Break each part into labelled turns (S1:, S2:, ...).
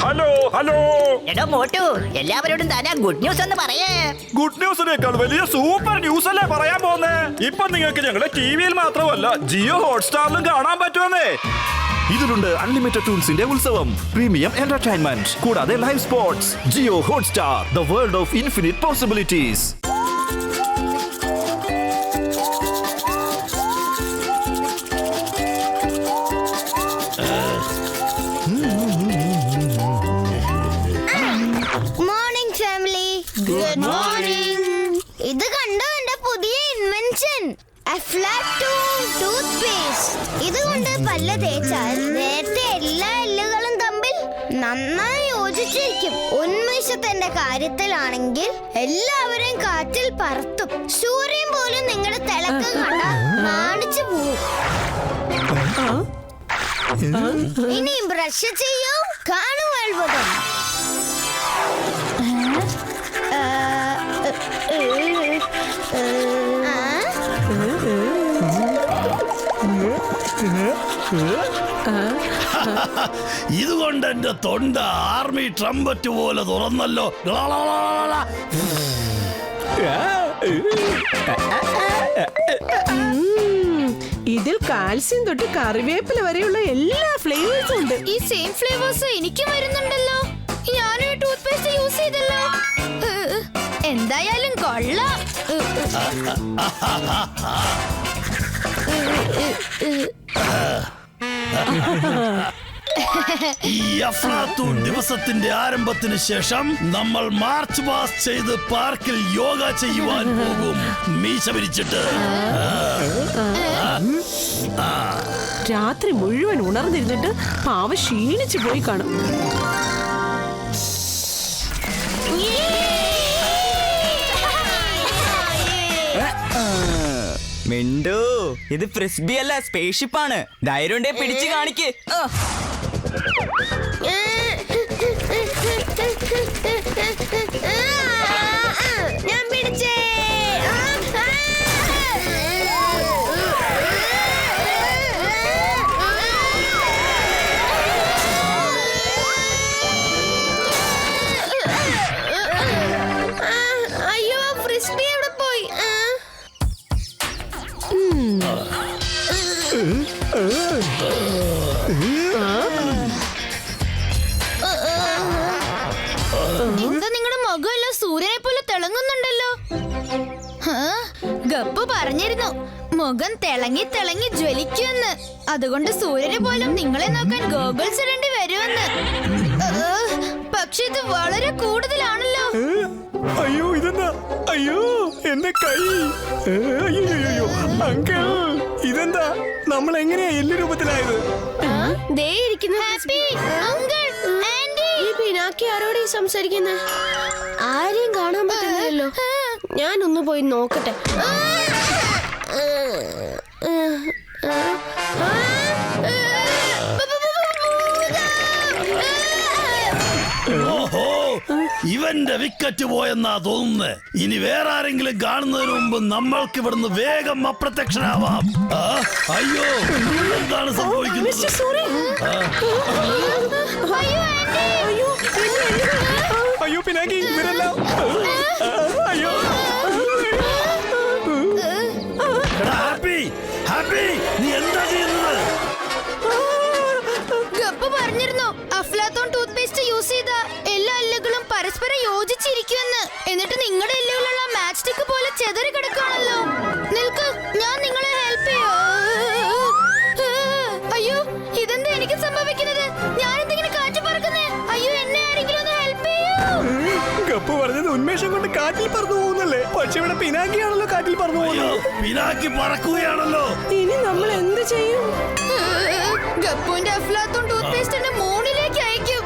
S1: Hello hello.
S2: എടോ മോട്ടു, എല്ലാവരോടും Thana good news എന്ന് പറയേ.
S1: ഗുഡ് ന്യൂസിനേക്കാൾ വലിയ സൂപ്പർ ന്യൂസ് അല്ലേ പറയാൻ പോകുന്നേ. ഇപ്പൊ നിങ്ങൾക്ക് ഞങ്ങളുടെ ടിവിയിൽ മാത്രമല്ല ജിയോ ഹോട്ട്സ്റ്റാറിലും കാണാൻ പറ്റുമെന്നേ. ഇതിലുണ്ട് അൺലിമിറ്റഡ് ടൂൾസിന്റെ ഉത്സവം, പ്രീമിയം എന്റർടൈൻമെന്റ്, കൂടാതെ live sports. Jio Hotstar, the world of infinite possibilities.
S3: Morning family. Good morning. ഇത് കണ്ടോ എന്റെ പുതിയ ഇൻവെൻഷൻ, ടൂത്ത് പേസ്റ്റ്. ഇതുകൊണ്ട് പല്ല് തേച്ചാൽ നേരത്തെ എല്ലാ എല്ലുകളും തമ്മിൽ നന്നായി യോജിച്ചിരിക്കും. ഉന്മേഷത്തിന്റെ കാര്യത്തിലാണെങ്കിൽ എല്ലാവരെയും കാറ്റിൽ പറത്തും. സൂര്യൻ പോലും നിങ്ങളുടെ തിളക്കം കണ്ട നാണിച്ചു പോവും. ഇനിയും ബ്രഷ് ചെയ്യൂ, കാണൂ അത്ഭുതം.
S4: ഇതുകൊണ്ട് എന്റെ തൊണ്ട ആർമി ട്രംപറ്റ് പോലെ തുറന്നല്ലോ.
S5: ഇതിൽ കാൽസ്യം തൊട്ട് കറിവേപ്പില വരെയുള്ള എല്ലാ ഫ്ലേവേഴ്സും ഉണ്ട്.
S3: ഈ സെയിം ഫ്ലേവേഴ്സ് എനിക്കും വരുന്നുണ്ടല്ലോ. ഞാനൊരു ടൂത്ത് പേസ്റ്റ് യൂസ് ചെയ്തല്ലോ. എന്തായാലും കൊള്ളാം.
S4: ഈ അഫ്ലാത്തൂൺ ദിവസത്തിന്റെ ആരംഭത്തിന് ശേഷം നമ്മൾ മാർച്ച് പാസ് ചെയ്ത് പാർക്കിൽ യോഗ ചെയ്യുവാൻ പോകും, മീശ പിരിച്ചിട്ട്.
S5: രാത്രി മുഴുവൻ ഉണർന്നിരുന്നിട്ട് പാവ ക്ഷീണിച്ചു പോയി കാണും.
S6: മിണ്ടു, ഇത് ഫ്രിസ്ബി അല്ല, സ്പേസ്ഷിപ്പ് ആണ്. ധൈര്യം ഉണ്ടേ പിടിച്ചു കാണിക്ക്.
S3: ഞാൻ പിടിച്ചേ. അയ്യോ, ഫ്രിസ്ബി എവിടെ പോയി? എന്താ നിങ്ങളുടെ മുഖമെല്ലാം സൂര്യനെ പോലെ തിളങ്ങുന്നുണ്ടല്ലോ. ഗപ്പ് പറഞ്ഞിരുന്നു മുഖം തിളങ്ങി തിളങ്ങി ജ്വലിക്കുമെന്ന്. അതുകൊണ്ട് സൂര്യനെ പോലും നിങ്ങളെ നോക്കാൻ ഗോഗിൾസ് ഇടേണ്ടി വരുമെന്ന്. പക്ഷെ ഇത് വളരെ കൂടുതലാണല്ലോ.
S1: അയ്യോ, ഇതെന്താ? അയ്യോ, എന്റെ കൈ. അയ്യോ അങ്കിൾ, ഇതെന്താ? നമ്മൾ എങ്ങനെയാ എല്ല് രൂപത്തിലായത്?
S3: ദേ ഇരിക്കുന്നു ഹാപ്പി അങ്കിൾ, ആന്റി.
S7: ഈ പിനാക്കി ആരോടെ സംസാരിക്കുന്നേ? ആരെയും കാണാൻ പറ്റുന്നില്ലല്ലോ. ഞാനൊന്ന് പോയി നോക്കട്ടെ.
S4: ഓഹോ, ഇവന്റെ വിക്കറ്റ് പോയെന്നാ തോന്നുന്നത്. ഇനി വേറെ ആരെങ്കിലും കാണുന്നതിന് മുമ്പ് നമ്മൾക്ക് ഇവിടുന്ന് വേഗം അപ്രത്യക്ഷനാവാം. അയ്യോ, എന്താണ് സംഭവിക്കുന്നത്?
S1: അയ്യോ പിനാക്കി, ഇവരെല്ലാം. അയ്യോ,
S4: ഹാപ്പി ഹാപ്പി, നീ എന്താ ചെയ്യുന്നത്?
S3: ഗപ്പ് പറഞ്ഞിരുന്നു അഫ്ലാത്തോൺ ടൂത്ത് പേസ്റ്റ് യൂസ് ചെയ്ത എല്ലാ എല്ലുകളും പരസ്പരം യോജിച്ചിരിക്കുമെന്ന്. എന്നിട്ട് നിങ്ങളുടെ എല്ലുകളുള്ള മാച്ച് സ്റ്റിക്ക് പോലെ ചെതറി കിടക്കുകയാണല്ലോ. നിൽക്ക്, ഞാൻ നിങ്ങളെ ഹെൽപ്പ് ചെയ്യോ. അയ്യോ, ഇതെന്താ എനിക്ക് സംഭവിക്കുന്നത്? ഞാൻ എന്തെങ്കിലും കാറ്റ് പറക്കുന്നേ. അയ്യോ, എന്നെ ആരെങ്കിലും ഒന്ന് ഹെൽപ്പ് ചെയ്യൂ.
S1: ഗപ്പ് പറഞ്ഞത് ഉന്മേഷം കൊണ്ട് കാറ്റിൽ പറന്നു പോകുന്നല്ലേ. പക്ഷെ ഇവിടെ പിനാക്കിയാണല്ലോ കാറ്റിൽ പറന്നു പോകുന്നത്.
S4: പിനാക്കി പറക്കുകയാണല്ലോ.
S5: ഇനി നമ്മൾ എന്ത് ചെയ്യും?
S3: ഗപ്പുവിന്റെ അഫ്ലാത്തോൺ ടൂത്ത് പേസ്റ്റ് മൂണിലേക്ക് അയക്കും.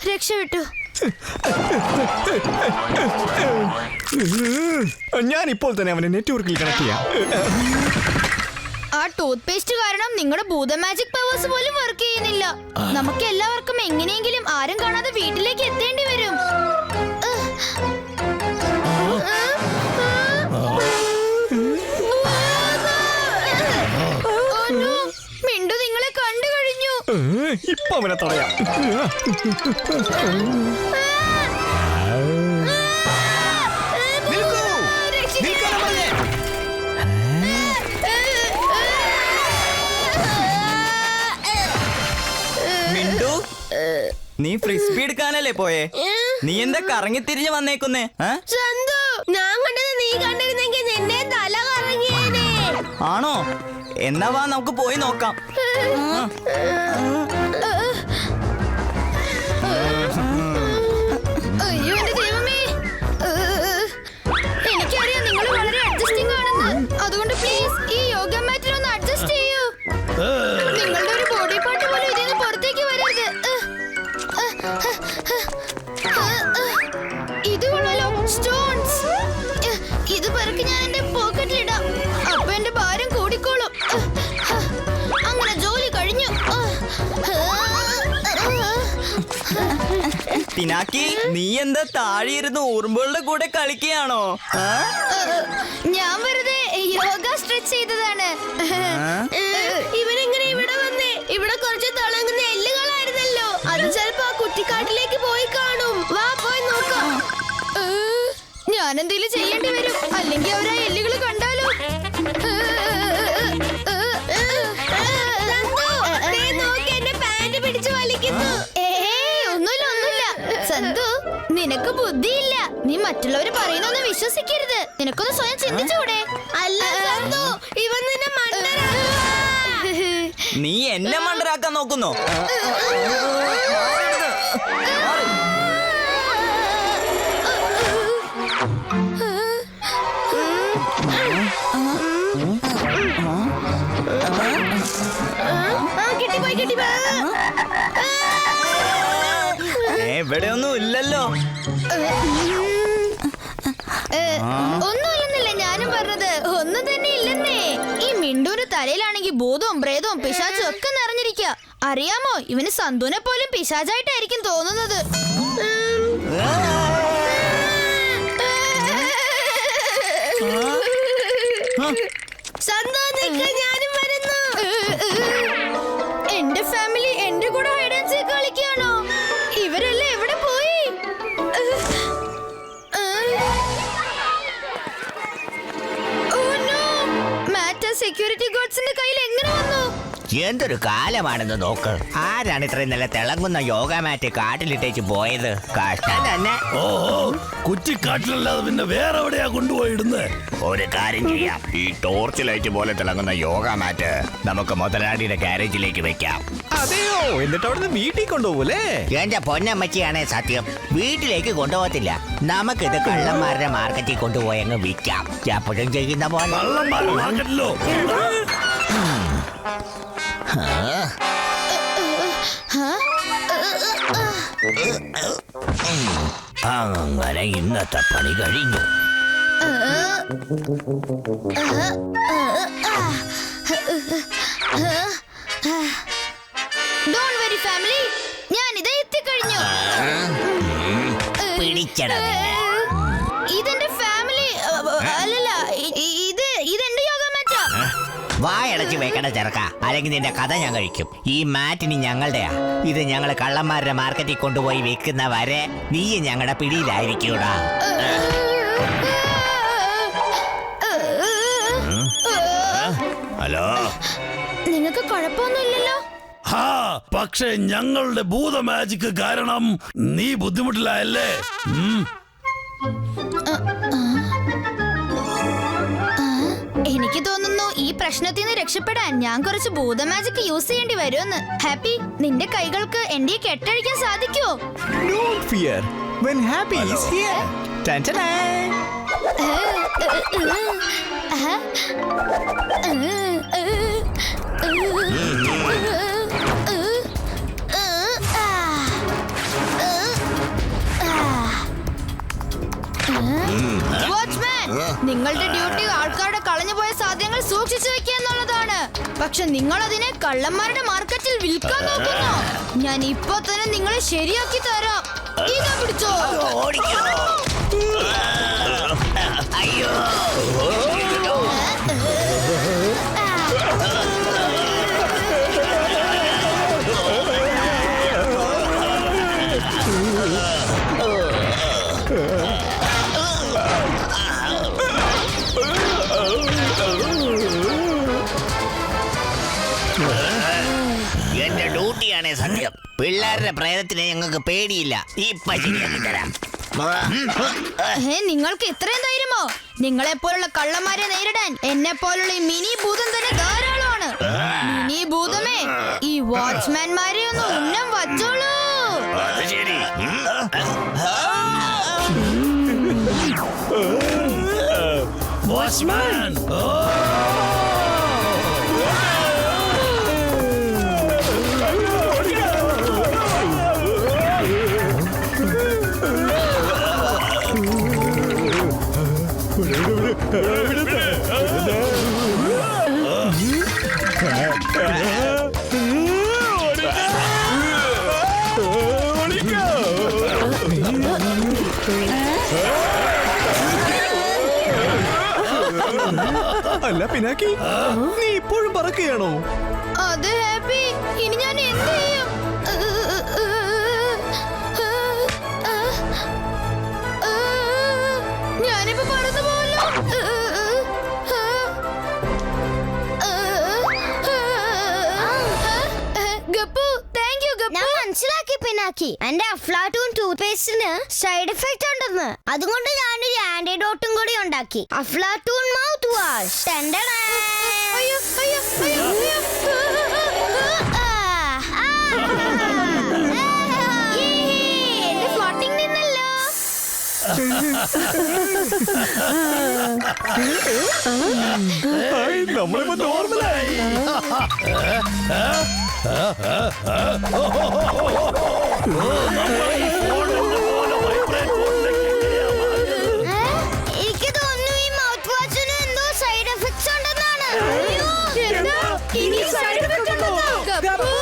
S3: രക്ഷപ്പെട്ടു.
S1: ഞാൻ ഇപ്പോൾ തന്നെ അവനെ നെറ്റ്വർക്കിൽ കണക്ട് ചെയ്യാം.
S3: ആ ടൂത്ത് പേസ്റ്റ് കാരണം നിങ്ങളുടെ ഭൂത മാജിക് പവേഴ്സ് പോലും വർക്ക് ചെയ്യുന്നില്ല. നമുക്ക് എല്ലാവർക്കും എങ്ങനെയെങ്കിലും ആരും കാണാതെ വീട്ടിലേക്ക് എത്തേണ്ടി വരും. മിണ്ടു നിങ്ങളെ കണ്ടു കഴിഞ്ഞു.
S1: ഇപ്പൊ അവനെ തടയാം.
S6: മിണ്ടു, നീ ഫ്രിസ്ബി എടുക്കാനല്ലേ പോയേ? നീ എന്താ കറങ്ങി തിരിഞ്ഞ് വന്നേക്കുന്നേ?
S7: ചന്തു, ഞാൻ കണ്ടത് നീ കണ്ടിരുന്നെങ്കിൽ നിന്നെ തല കറങ്ങിയേനെ.
S6: ആണോ? എന്നാ വാ നമുക്ക് പോയി നോക്കാം.
S3: അയ്യോ എന്റെ ദൈവമേ, എനിക്കറിയാം നിങ്ങൾ വളരെ അഡ്ജസ്റ്റിംഗ് ആണെന്ന്. അതുകൊണ്ട് പ്ലീസ് ഈ യോഗ മാറ്റിൽ ഒന്ന് അഡ്ജസ്റ്റ് ചെയ്യൂ. നിങ്ങളുടെ ഒരു ബോഡി പാർട്ട് പോലും ഇതിൽ നിന്ന് പുറത്തേക്ക് വരരുത്. ഇത് കൊള്ളാലോ, സ്റ്റോൺസ്. ഇത് പെറുക്കി ഞാൻ എന്റെ പോക്കറ്റിലിടാം. അപ്പൊ എന്റെ ഭാരം കൂടിക്കോളും. അങ്ങനെ ജോലി കഴിഞ്ഞു.
S6: പിനാക്കി, നീ എന്താ താഴെ ഇരുന്ന് ഉറുമ്പുകളുടെ കൂടെ കളിക്കുകയാണോ?
S3: ഞാൻ വെറുതെ യോഗ സ്ട്രെച്ച് ചെയ്തതാണ്.
S7: ഇവനെങ്ങനെ ഇവിടെ വന്നേ? ഇവിടെ കുറച്ച് തിളങ്ങുന്ന എല്ലുകളായിരുന്നല്ലോ. അത് ചിലപ്പോ ആ കുറ്റിക്കാട്ടിലേക്ക് പോയി കാണും. വാ പോയി നോക്കാം.
S3: ഞാൻ എന്തെങ്കിലും ചെയ്യേണ്ടി വരും, അല്ലെങ്കിൽ അവരാ എല്ലുകൾ കണ്ടാലോ. സന്തു, നിനക്ക് ബുദ്ധിയില്ല. നീ മറ്റുള്ളവര് പറയുന്നൊന്നും വിശ്വസിക്കരുത്. നിനക്കൊന്ന് സ്വയം ചിന്തിച്ചൂടെ?
S7: അല്ല സന്തു, ഇവൻ നിന്നെ
S6: നീ എന്നെ മണ്ടരാക്കാൻ നോക്കുന്നോ? എവിടെയൊന്നും ഇല്ലല്ലോ.
S3: ഒന്നുമില്ലെന്നല്ലേ ഞാനും പറഞ്ഞത്. ഒന്നും തന്നെ ഇല്ലെന്നേ. ഈ മിണ്ടൂര് തലയിലാണെങ്കിൽ ഭൂതവും പ്രേതവും പിശാചും ഒക്കെ നിറഞ്ഞിരിക്കുക. അറിയാമോ, ഇവന് സന്തുനെ പോലും പിശാചായിട്ടായിരിക്കും തോന്നുന്നത്.
S7: ഞാനും വരുന്നു.
S3: എന്റെ ഫാമിലി എന്റെ കൂടെ ഹൈഡ് ആൻഡ് സീക്ക് കളിക്കുകയാണോ? ഇവരെല്ലാം എവിടെ പോയി? സെക്യൂരിറ്റി ഗാർഡ്സിന്റെ കയ്യിൽ എങ്ങനെ വന്നു?
S2: എന്തൊരു കാലമാണെന്ന് നോക്ക്. ആരാണ് ഇത്രയും നല്ല തിളങ്ങുന്ന യോഗ മാറ്റ് കാട്ടിലിട്ടേച്ച് പോയത്? കഷ്ടം തന്നെ.
S4: ഓഹോ, കുറ്റിക്കാട്ടിലല്ലാതെ പിന്നെ വേറെ എവിടെയാ കൊണ്ടുപോയിടുന്നത്?
S2: ഒരു കാര്യം ചെയ്യാം, ഈ ടോർച്ച് ലൈറ്റ് പോലെ തിളങ്ങുന്ന യോഗ മാറ്റ് നമുക്ക് മുതലാളിയുടെ ഗാരേജിലേക്ക് വെക്കാം.
S1: അതെയോ? എന്നിട്ട് അവിടുന്ന് വീട്ടിൽ കൊണ്ടുപോകൂലേ?
S2: എന്റെ പൊന്നമ്മച്ചിയാണേ സത്യം. വീട്ടിലേക്ക് കൊണ്ടുപോകത്തില്ല. നമുക്കിത് കള്ളന്മാരുടെ മാർക്കറ്റിൽ കൊണ്ടുപോയി അങ്ങ് വിൽക്കാം. എപ്പോഴും ചെയ്യുന്ന പോലെ.
S4: കള്ളന്മാരുടെ മാർക്കറ്റിലോ?
S2: അങ്ങനെ ഇന്നത്തെ പണി കഴിഞ്ഞു.
S3: Don't worry family, ഞാൻ ഇതാ എത്തിക്കഴിഞ്ഞു.
S2: പിടിച്ചടാ.
S3: ഇതെന്റെ ഫാമിലി. അല്ലല്ല, ഇതെന്റെ യോഗ മാറ്റാ.
S2: വായടച്ച് വെക്കണ ചെറുക്ക, അല്ലെങ്കിൽ നിന്റെ കഥ ഞാൻ കഴിക്കും. ഈ മാറ്റിന് ഞങ്ങളുടെയാ. ഇത് ഞങ്ങള് കള്ളന്മാരുടെ മാർക്കറ്റിൽ കൊണ്ടുപോയി വെക്കുന്ന വരെ നീ ഞങ്ങളുടെ പിടിയിലായിരിക്കൂടാ. ഹലോ,
S3: നിങ്ങൾക്ക് കുഴപ്പമൊന്നുമില്ലല്ലോ?
S4: ഹാ, പക്ഷെ ഞങ്ങളുടെ ഭൂത മാജിക് കാരണം നീ ബുദ്ധിമുട്ടിലായല്ലേ?
S3: എനിക്ക് തോന്നുന്നു ഈ പ്രശ്നത്തിൽ നിന്ന് രക്ഷപ്പെടാൻ ഞാൻ കുറച്ച് ഭൂത മാജിക് യൂസ് ചെയ്യേണ്ടി വരുമെന്ന്. ഹാപ്പി, നിന്റെ കൈകൾക്ക് എന്റെ കെട്ടഴിക്കാൻ സാധിക്കുമോ?
S1: Don't fear. When happy is here. Ta-ta-da.
S3: Watchman, നിങ്ങളുടെ ഡ്യൂട്ടി ആൾക്കാരുടെ കളഞ്ഞുപോയ സാധനങ്ങൾ സൂക്ഷിച്ചു വെക്കുക എന്നുള്ളതാണ്. പക്ഷെ നിങ്ങൾ അതിനെ കള്ളന്മാരുടെ മാർക്കറ്റിൽ വിൽക്കാൻ നോക്കുന്നു. ഞാൻ ഇപ്പൊ തന്നെ നിങ്ങളെ ശരിയാക്കി തരാം. ഇതാ പിടിച്ചോ.
S2: അയ്യോ, ഞങ്ങളുടെ ഡ്യൂട്ടിയാണേ സത്യം. പിള്ളേരുടെ പ്രേതത്തിനെ ഞങ്ങൾക്ക് പേടിയില്ല. ഇപ്പൊ ശരിയാക്കി തരാം.
S3: നിങ്ങൾക്ക് ഇത്രയും ധൈര്യമോ? നിങ്ങളെ പോലുള്ള കള്ളന്മാരെ നേരിടാൻ എന്നെ പോലുള്ള ഈ മിനി ഭൂതം തന്നെ ധാരാളമാണ്. മിനി ഭൂതമേ, ഈ വാച്ച്മാൻമാരെ ഒന്ന് ഉന്നം വച്ചോളൂ.
S2: അത് ശരി.
S4: വാച്ച്മാൻ
S1: അല്ല പിനാക്കി, നീ ഇപ്പോഴും പറക്കുകയാണോ?
S3: അത് ഹാപ്പി, ഇനി ഞാൻ എന്ത് ചെയ്യും? ഞാനിപ്പോ പറന്നു പോലോ. Gappu, thank you Gappu. ഞാൻ മനസ്സിലാക്കി പിനാക്കി, എന്റെ അഫ്ലാറ്റൂൺ ടൂത്ത് പേസ്റ്റിന് സൈഡ് എഫക്റ്റ് ഉണ്ടെന്ന്. അതുകൊണ്ട് ഞാനൊരു ആന്റിഡോട്ടും കൂടി ഉണ്ടാക്കി, അഫ്ലാറ്റൂൺ മൗത്ത് വാഷ്. അയ്യോ അയ്യോ അയ്യോ അയ്യോ. എന്റെ ഫ്ലോട്ടിംഗ് നിന്നല്ലോ.
S1: നമ്മളിപ്പോ നോർമലായി.
S3: എനിക്ക് തോന്നുന്നു ഈ മൗത്ത് വാഷിന് എന്തോ സൈഡ് എഫക്ട്സ് ഉണ്ടെന്നാണ്.
S5: ഇനി സൈഡ് എഫക്റ്റ് ഉണ്ടോ? ഗപ്പു